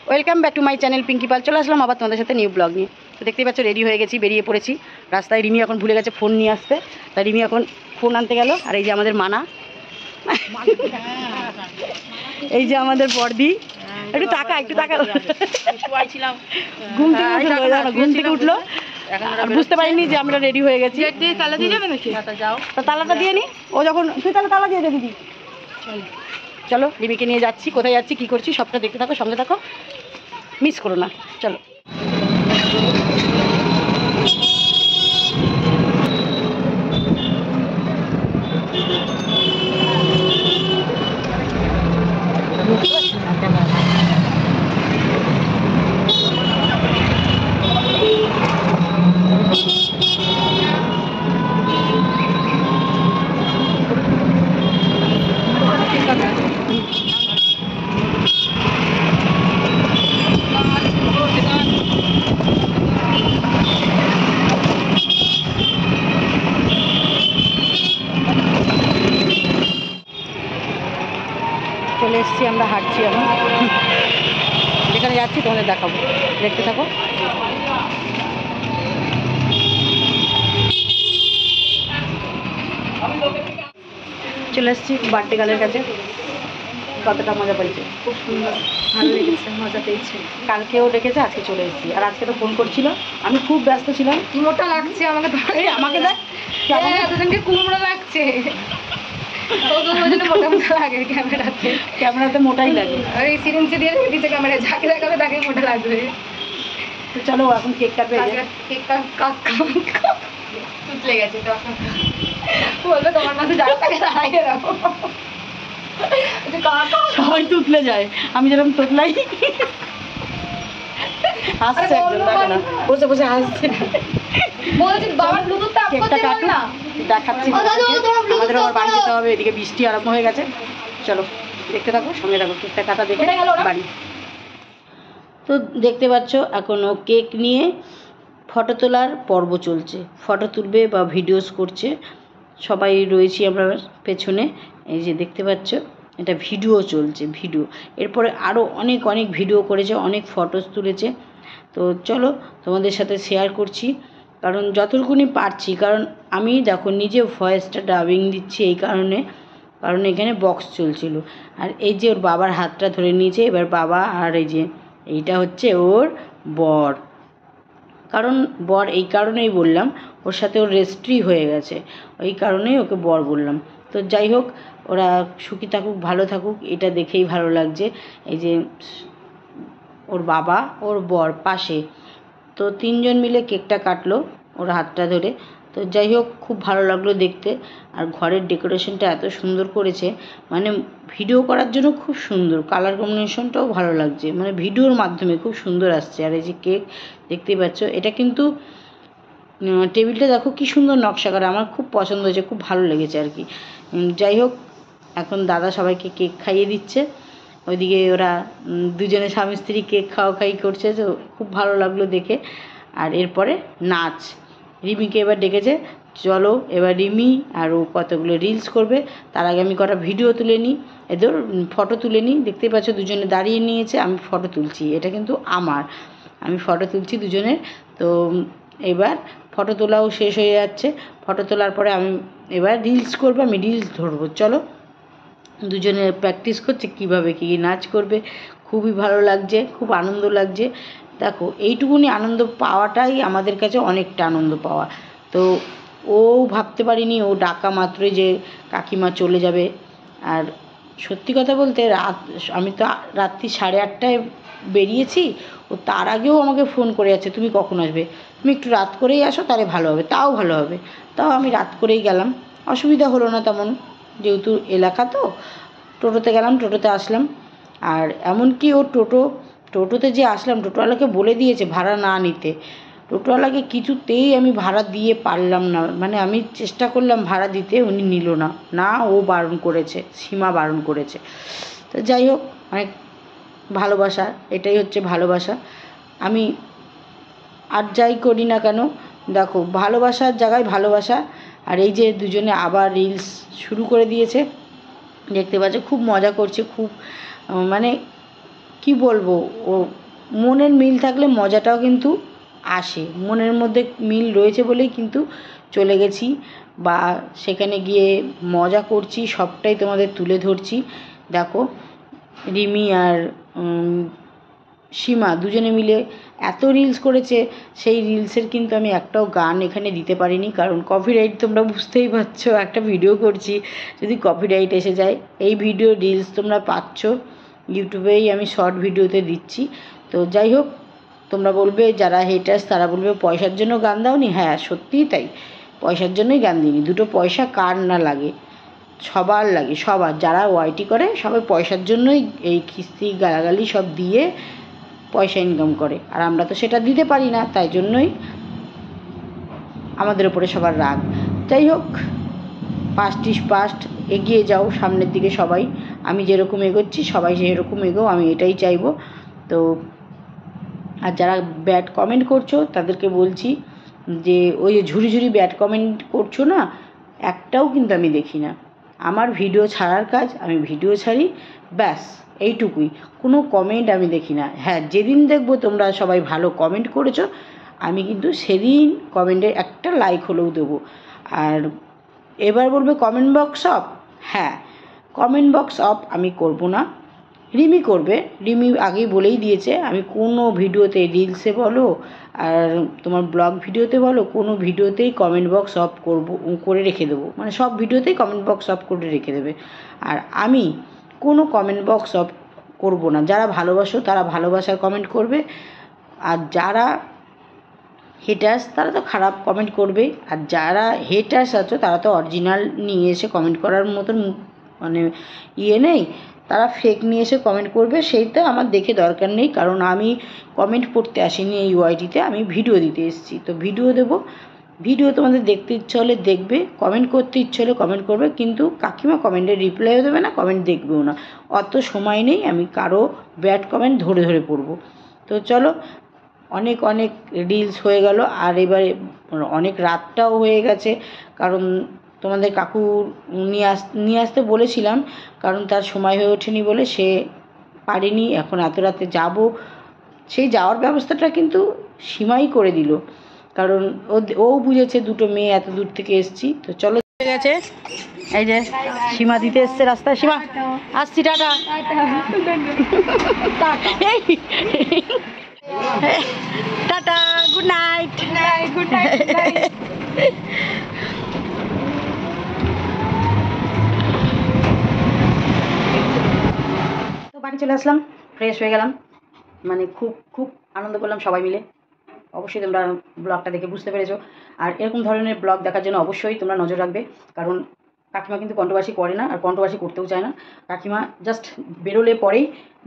Welcome back to my channel Pinki Pal. চলে আসলাম আবার তোমাদের সাথে নিউ ব্লগ নিয়ে। তো দেখতেই পাচ্ছ রেডি হয়ে গেছি, বেরিয়ে পড়েছি রাস্তায়। রিমি এখন ভুলে গেছে ফোন নিয়ে আসতে, তাই রিমি এখন ফোন আনতে গেল। আর এই যে আমাদের মানা, এই যে আমাদের বর্দি। একটু টাকা ঘুম থেকে উঠলো আর বুঝতে পারিনি যে আমরা রেডি হয়ে গেছি। তালাটা দিয়ে নি, ও যখন তুই তালা দিয়ে দে দিদি। চলো রিমিকে নিয়ে যাচ্ছি, কোথায় যাচ্ছি কী করছি সবটা দেখতে থাকো, সঙ্গে থাকো, মিস করো না। চলো চলে এসেছি, আমরা হাঁটছি এখন, যেখানে যাচ্ছি তোমাদের দেখাবো, দেখতে থাকো। চলে এসেছি বার্থডে গার্লের কাছে। কতটা মজা পেয়েছে, খুব সুন্দর, ভালো লেগেছে, মজা পেয়েছে। কালকেও ডেকেছে, আজকে চলে এসেছি। আর আজকে তো ফোন করছিল, আমি খুব ব্যস্ত ছিলাম। মোটা লাগছে আমাকে, আমাকে দেখ এতজনকে কুমড়ো লাগছে, ক্যামেরাতে মোটাই লাগে। ওই সিরিঞ্জে দিয়ে রেখে দিতে ক্যামেরা, যাকে দেখাবে তাকে মোটা লাগবে। তো চলো এখন কেক কাটবে। তুতলে গেছে, বলবে তোমার মাঝে যারা তাকে দাঁড়াইয়ে রাখো। সবাই তুতলে যায়, আমি যেরকম তুতলাই। হাসছে একজন, দেখো না, বসে বসে হাসছে। কেকটা কাটুন, দেখাচ্ছি। আমাদের আবার বাড়ি যেতে হবে, এদিকে বৃষ্টি আরম্ভ হয়ে গেছে। চলো দেখতে থাকো, সঙ্গে থাকো, কেকটা কাটা দেখে বাড়ি। তো দেখতে পাচ্ছ এখনও কেক নিয়ে ফটো তোলার পর্ব চলছে, ফটো তুলবে বা ভিডিওস করছে, সবাই রয়েছি আমরা পেছনে। এই যে দেখতে পাচ্ছ এটা ভিডিও চলছে, ভিডিও। এরপরে আরও অনেক অনেক ভিডিও করেছে, অনেক ফটোস তুলেছে। তো চলো তোমাদের সাথে শেয়ার করছি, কারণ যতটুকুনি পারছি। কারণ আমি দেখো নিজে ভয়েসটা ডাবিং দিচ্ছি এই কারণ এখানে বক্স চলছিল। আর এই যে ওর বাবার হাতটা ধরে নিয়েছে, এবার বাবা আর এই যে এইটা হচ্ছে ওর বর। কারণ বর এই কারণেই বললাম, ওর সাথে ওর রেজিস্ট্রি হয়ে গেছে, ওই কারণেই ওকে বর বললাম। তো যাই হোক, ওরা সুখী থাকুক, ভালো থাকুক, এটা দেখেই ভালো লাগছে। এই যে ওর বাবা, ওর বর পাশে, তো তিনজন মিলে কেকটা কাটলো ওর হাতটা ধরে। তো যাই হোক, খুব ভালো লাগলো দেখতে। আর ঘরের ডেকোরেশনটা এত সুন্দর করেছে, মানে ভিডিও করার জন্য খুব সুন্দর, কালার কম্বিনেশনটাও ভালো লাগছে, মানে ভিডিওর মাধ্যমে খুব সুন্দর আসছে। আর এই যে কেক দেখতেই পাচ্ছ, এটা কিন্তু টেবিলটা দেখো কি সুন্দর নকশা করা, আমার খুব পছন্দ হয়েছে, খুব ভালো লেগেছে আর কি। যাই হোক, এখন দাদা সবাইকে কেক খাইয়ে দিচ্ছে, ওইদিকে ওরা দুজনে স্বামী স্ত্রী কেক খাওয়াখাই করছে, তো খুব ভালো লাগলো দেখে। আর এরপরে নাচ, রিমিকে এবার ডেকেছে, চলো এবার রিমি আর ও কতগুলো রিলস করবে, তার আগে আমি কটা ভিডিও তুলে নিই, এদের ফটো তুলে নিই। দেখতেই পাচ্ছ দুজনে দাঁড়িয়ে নিয়েছে, আমি ফটো তুলছি, এটা কিন্তু আমি ফটো তুলছি দুজনের। তো এবার ফটো তোলাও শেষ হয়ে যাচ্ছে, ফটো তোলার পরে আমি এবার রিলস করবো, আমি রিলস ধরবো। চলো দুজনে প্র্যাকটিস করছে কীভাবে কী নাচ করবে, খুবই ভালো লাগছে, খুব আনন্দ লাগছে। দেখো এইটুকুনি আনন্দ পাওয়াটাই আমাদের কাছে অনেকটা আনন্দ পাওয়া। তো ও ভাবতে পারিনি, ও ডাকা মাত্রই যে কাকিমা চলে যাবে। আর সত্যি কথা বলতে আমি তো রাত্রি 8:30টায় বেরিয়েছি, ও তার আগেও আমাকে ফোন করে যাচ্ছে, তুমি কখন আসবে, তুমি একটু রাত করেই আসো, তাহলে ভালো হবে, তাও ভালো হবে। তাও আমি রাত করেই গেলাম, অসুবিধা হলো না তেমন, যেহেতু এলাকা তো টোটোতে গেলাম, টোটোতে আসলাম। আর এমনকি ও টোটোতে যে আসলাম, টোটোওয়ালাকে বলে দিয়েছে ভাড়া না নিতে। টোটোওয়ালাকে কিছুতেই আমি ভাড়া দিয়ে পারলাম না, মানে আমি চেষ্টা করলাম ভাড়া দিতে, উনি নিল না, ও বারণ করেছে, সীমা বারণ করেছে। তো যাই হোক, অনেক ভালোবাসা, এটাই হচ্ছে ভালোবাসা। আমি আর যাই করি না কেন, দেখো ভালোবাসার জায়গায় ভালোবাসা। আর এই যে দুজনে আবার রিলস শুরু করে দিয়েছে, দেখতে পাচ্ছ খুব মজা করছে, খুব মানে কি বলবো, ও মনের মিল থাকলে মজাটাও কিন্তু আসে, মনের মধ্যে মিল রয়েছে বলেই কিন্তু চলে গেছি বা সেখানে গিয়ে মজা করছি, সবটাই তোমাদের তুলে ধরছি। দেখো রিমি আর সীমা দুজনে মিলে এত রিলস করেছে, সেই রিলসের কিন্তু আমি একটাও গান এখানে দিতে পারিনি, কারণ কপিরাইট তোমরা বুঝতেই পারছো, একটা ভিডিও করছি যদি কপিরাইট এসে যায়। এই ভিডিও রিলস তোমরা পাচ্ছ ইউটিউবেই, আমি শর্ট ভিডিওতে দিচ্ছি। তো যাই হোক, তোমরা বলবে যারা হেটার্স তারা বলবে পয়সার জন্য গান দাওনি। হ্যাঁ সত্যিই তাই, পয়সার জন্যই গান দিইনি। দুটো পয়সা কার না লাগে, সবার লাগে, সবার যারা ওয়াইটি করে সবাই পয়সার জন্যই এই খিস্তি গালাগালি সব দিয়ে পয়সা ইনকাম করে, আর আমরা তো সেটা দিতে পারি না, তাই জন্যই আমাদের উপরে সবার রাগ। যাই হোক, পাস্ট ইজ পাস্ট, এগিয়ে যাও সামনের দিকে সবাই, আমি যেরকম এগোচ্ছি সবাই সেরকম এগো, আমি এটাই চাইবো। তো আর যারা ব্যাড কমেন্ট করছো তাদেরকে বলছি যে ওই যে ঝুড়ি ঝুড়ি ব্যাড কমেন্ট করছো না, একটাও কিন্তু আমি দেখি না। আমার ভিডিও ছাড়ার কাজ, আমি ভিডিও ছাড়ি, ব্যাস এইটুকুই, কোনো কমেন্ট আমি দেখি না। হ্যাঁ যেদিন দেখবো তোমরা সবাই ভালো কমেন্ট করেছো, আমি কিন্তু সেদিন কমেন্টে একটা লাইক হলেও দেবো। আর এবার বলবে কমেন্ট বক্স অফ, হ্যাঁ কমেন্ট বক্স অফ আমি করব না, রিমি করবে। রিমি আগেই বলেই দিয়েছে আমি কোনো ভিডিওতে, রিলসে বলো আর তোমার ব্লগ ভিডিওতে বলো, কোনো ভিডিওতেই কমেন্ট বক্স অফ করে রেখে দেবো, মানে সব ভিডিওতেই কমেন্ট বক্স অফ করে রেখে দেবে। আর আমি কোনো কমেন্ট বক্স অফ করব না। যারা ভালোবাসো তারা ভালোবাসার কমেন্ট করবে, আর যারা হেটার্স তারা তো খারাপ কমেন্ট করবেই, আর যারা হেটার্স আছো তারা তো অরিজিনাল নিয়ে এসে কমেন্ট করার মতন মানে নেই, তারা ফেক নিয়ে এসে কমেন্ট করবে, সেইটা আমার দেখে দরকার নেই, কারণ আমি কমেন্ট পড়তে আসিনি এই ওয়াইটিতে, আমি ভিডিও দিতে এসেছি। তো ভিডিও দেবো, ভিডিও তোমাদের দেখতে ইচ্ছে হলে দেখবে, কমেন্ট করতে ইচ্ছে হলে কমেন্ট করবে, কিন্তু কাকিমা কমেন্টের রিপ্লাইও দেবে না, কমেন্ট দেখবেও না, অত সময় নেই আমি কারো ব্যাড কমেন্ট ধরে ধরে পড়বো। তো চলো, অনেক অনেক রিলস হয়ে গেল, আর এবারে অনেক রাতটাও হয়ে গেছে, কারণ তোমাদের কাকু নিয়ে আসতে বলেছিলাম, কারণ তার সময় হয়ে ওঠেনি বলে সে পারেনি। এখন এত রাতে যাব, সেই যাওয়ার ব্যবস্থাটা কিন্তু সীমাই করে দিল, কারণ ও বুঝেছে দুটো মেয়ে এত দূর থেকে এসছি। তো চলো গেছে, এই যে সীমা দিতে এসছে রাস্তায়, সীমা আসছি, tata. Tata, good night. Good night. তো বাড়ি চলে আসলাম, ফ্রেশ হয়ে গেলাম, মানে খুব খুব আনন্দ করলাম সবাই মিলে। অবশ্যই তোমরা ব্লগটা দেখে বুঝতে পেরেছো, আর এরকম ধরনের ব্লগ দেখার জন্য অবশ্যই তোমরা নজর রাখবে, কারণ কাকিমা কিন্তু কন্ট্রোভার্সি করে না, আর কন্ট্রোভার্সি করতেও চায় না। কাকিমা জাস্ট বেরোলে পরেই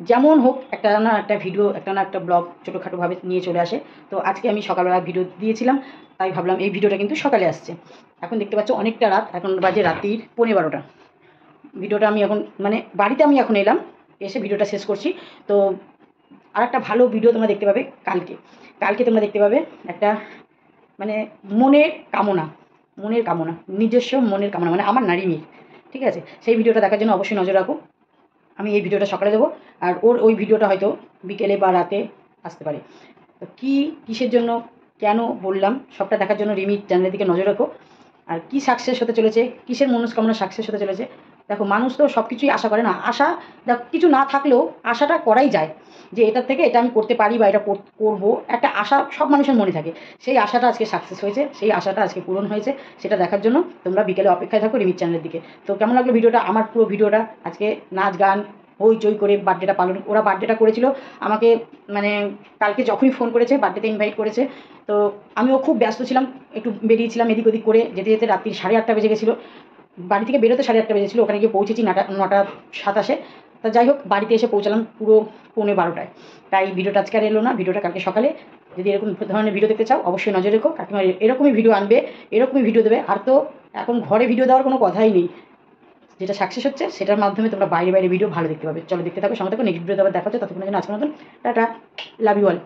যেমন হোক একটা না একটা ভিডিও, একটা না একটা ব্লগ ছোটোখাটোভাবে নিয়ে চলে আসে। তো আজকে আমি সকালবেলা ভিডিও দিয়েছিলাম, তাই ভাবলাম এই ভিডিওটা কিন্তু সকালে আসছে। এখন দেখতে পাচ্ছ অনেকটা রাত, এখন বাজে রাত্রির 11:30। ভিডিওটা আমি এখন মানে বাড়িতে আমি এখন এলাম, এসে ভিডিওটা শেষ করছি। তো আর একটা ভালো ভিডিও তোমরা দেখতে পাবে কালকে তোমরা দেখতে পাবে একটা মানে মনের কামনা, নিজস্ব মনের কামনা, মানে আমার নারীমির, ঠিক আছে? সেই ভিডিওটা দেখার জন্য অবশ্যই নজর রাখো। আমি এই ভিডিওটা সকালে দেবো, আর ওই ভিডিওটা হয়তো বিকেলে বা রাতে আসতে পারে। তো কিসের জন্য কেন বললাম, সবটা দেখার জন্য রিমির চ্যানেলের দিকে নজর রাখো। আর কি সাকসেস হতে চলেছে, কিসের মনস্কামনা সাকসেস হতে চলেছে। দেখো মানুষ তো সব কিছুই আশা করে না, আশা দেখো কিছু না থাকলেও আশাটা করাই যায়, যে এটার থেকে এটা আমি করতে পারি বা এটা করবো, একটা আশা সব মানুষের মনে থাকে। সেই আশাটা আজকে সাকসেস হয়েছে, সেই আশাটা আজকে পূরণ হয়েছে, সেটা দেখার জন্য তোমরা বিকেলে অপেক্ষায় থাকো রিমির চ্যানেলের দিকে। তো কেমন লাগলো ভিডিওটা, আমার পুরো ভিডিওটা আজকে নাচ গান হইচই করে বার্থডেটা পালন, ওরা বার্থডেটা করেছিল আমাকে, মানে কালকে যখনই ফোন করেছে বার্থডেতে ইনভাইট করেছে। তো আমিও খুব ব্যস্ত ছিলাম, একটু বেরিয়েছিলাম এদিক ওদিক করে, যেতে যেতে রাত্রি 8:30 বেজে গেছিলো, বাড়ি থেকে বেরোতে 8:30 বেজেছিলো, ওখানে গিয়ে পৌঁছেছি 9:27। তা যাই হোক, বাড়িতে এসে পৌঁছালাম পুরো 11:45। তাই ভিডিওটা আজকে আর এলো না, ভিডিওটা কালকে সকালে। যদি এরকম ধরনের ভিডিও দেখতে চাও অবশ্যই নজর রেখো, কাকিমা এরকমই ভিডিও আনবে, এরকমই ভিডিও দেবে। আর তো এখন ঘরে ভিডিও দেওয়ার কোনো কথাই নেই, যেটা সাকসেস হচ্ছে সেটার মাধ্যমে তোমরা বাইরে ভিডিও ভালো দেখতে পাবে। চলো দেখতে থাকো, সঙ্গে থাকো, নেক্সট ভিডিওতে আবার দেখা হচ্ছে, ততক্ষণের জন্য আজকের মতন টাটা, লাভ ইউ অল।